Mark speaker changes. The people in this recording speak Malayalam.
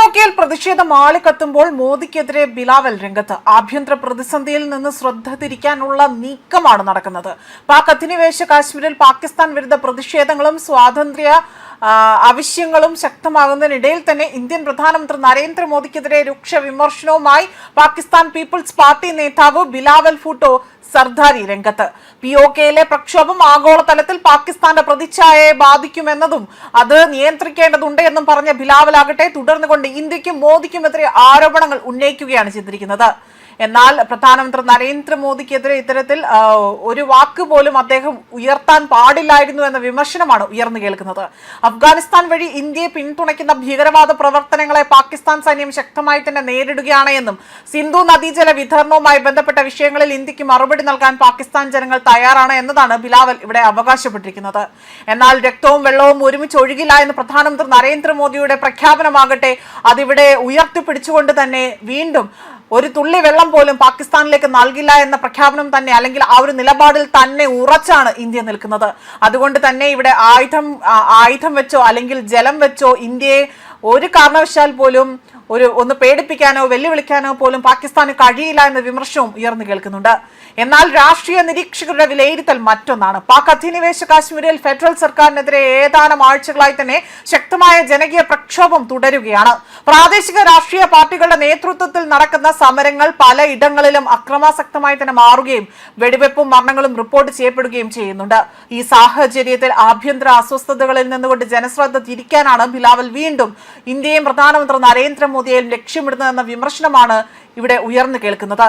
Speaker 1: പിഒകെയിൽ പ്രതിഷേധം ആളിക്കത്തുമ്പോൾ മോദിക്കെതിരെ ബിലാവൽ രംഗത്ത്. ആഭ്യന്തര പ്രതിസന്ധിയിൽ നിന്ന് ശ്രദ്ധ തിരിക്കാനുള്ള നീക്കമാണ് നടക്കുന്നത്. പാക് അധിനിവേശ കാശ്മീരിൽ പാകിസ്ഥാൻ വിരുദ്ധ പ്രതിഷേധങ്ങളും സ്വാതന്ത്ര്യ ആവശ്യങ്ങളും ശക്തമാകുന്നതിനിടയിൽ തന്നെ ഇന്ത്യൻ പ്രധാനമന്ത്രി നരേന്ദ്രമോദിക്കെതിരെ രൂക്ഷ വിമർശനവുമായി പാകിസ്ഥാൻ പീപ്പിൾസ് പാർട്ടി നേതാവ് ബിലാവൽ ഭൂട്ടോ സർദാരി രംഗത്ത്. പിഒകെയിലെ പ്രക്ഷോഭം ആഗോളതലത്തിൽ പാകിസ്ഥാന്റെ പ്രതിച്ഛായയെ ബാധിക്കുമെന്നതും അത് നിയന്ത്രിക്കേണ്ടതുണ്ട് എന്നും പറഞ്ഞ ബിലാവലാകട്ടെ തുടർന്നുകൊണ്ട് ഇന്ത്യക്കും മോദിക്കുമെതിരെ ആരോപണങ്ങൾ ഉന്നയിക്കുകയാണ് ചെയ്തിരിക്കുന്നത്. എന്നാൽ പ്രധാനമന്ത്രി നരേന്ദ്രമോദിക്കെതിരെ ഇത്തരത്തിൽ ഒരു വാക്ക് പോലും അദ്ദേഹം ഉയർത്താൻ പാടില്ലായിരുന്നു എന്ന വിമർശനമാണ് ഉയർന്നു കേൾക്കുന്നത്. അഫ്ഗാനിസ്ഥാൻ വഴി ഇന്ത്യയെ പിന്തുണയ്ക്കുന്ന ഭീകരവാദ പ്രവർത്തനങ്ങളെ പാകിസ്ഥാൻ സൈന്യം ശക്തമായി തന്നെ നേരിടുകയാണ് എന്നും സിന്ധു നദീജല വിതരണവുമായി ബന്ധപ്പെട്ട വിഷയങ്ങളിൽ ഇന്ത്യക്ക് മറുപടി നൽകാൻ പാകിസ്ഥാൻ ജനങ്ങൾ തയ്യാറാണ് എന്നതാണ് ബിലാവൽ ഇവിടെ അവകാശപ്പെട്ടിരിക്കുന്നത്. എന്നാൽ രക്തവും വെള്ളവും ഒരുമിച്ച് ഒഴുകില്ല എന്ന് പ്രധാനമന്ത്രി നരേന്ദ്രമോദിയുടെ പ്രഖ്യാപനമാകട്ടെ അതിവിടെ ഉയർത്തിപ്പിടിച്ചുകൊണ്ട് തന്നെ വീണ്ടും ഒരു തുള്ളി വെള്ളം പോലും പാകിസ്ഥാനിലേക്ക് നൽകില്ല എന്ന പ്രഖ്യാപനം തന്നെ, അല്ലെങ്കിൽ ആ ഒരു നിലപാടിൽ തന്നെ ഉറച്ചാണ് ഇന്ത്യ നിൽക്കുന്നത്. അതുകൊണ്ട് തന്നെ ഇവിടെ ആയുധം വെച്ചോ അല്ലെങ്കിൽ ജലം വെച്ചോ ഇന്ത്യയെ ഒരു കാരണവശാൽ പോലും ഒന്ന് പേടിപ്പിക്കാനോ വെല്ലുവിളിക്കാനോ പോലും പാകിസ്ഥാന് കഴിയില്ല എന്ന വിമർശനവും ഉയർന്നു കേൾക്കുന്നുണ്ട്. എന്നാൽ രാഷ്ട്രീയ നിരീക്ഷകരുടെ വിലയിരുത്തൽ മറ്റൊന്നാണ്. പാക് അധിനിവേശ കാശ്മീരിൽ ഫെഡറൽ സർക്കാരിനെതിരെ ഏതാനും ആഴ്ചകളായി തന്നെ ശക്തമായ ജനകീയ പ്രക്ഷോഭം തുടരുകയാണ്. പ്രാദേശിക രാഷ്ട്രീയ പാർട്ടികളുടെ നേതൃത്വത്തിൽ നടക്കുന്ന സമരങ്ങൾ പലയിടങ്ങളിലും അക്രമാസക്തമായി തന്നെ മാറുകയും വെടിവെപ്പും മരണങ്ങളും റിപ്പോർട്ട് ചെയ്യപ്പെടുകയും ചെയ്യുന്നുണ്ട്. ഈ സാഹചര്യത്തിൽ ആഭ്യന്തര അസ്വസ്ഥതകളിൽ നിന്നുകൊണ്ട് ജനശ്രദ്ധ തിരിക്കാനാണ് ബിലാവൽ വീണ്ടും ഇന്ത്യയും പ്രധാനമന്ത്രി നരേന്ദ്രമോദിയെയും ലക്ഷ്യമിടുന്നതെന്ന വിമർശനമാണ് ഇവിടെ ഉയർന്നു കേൾക്കുന്നത്.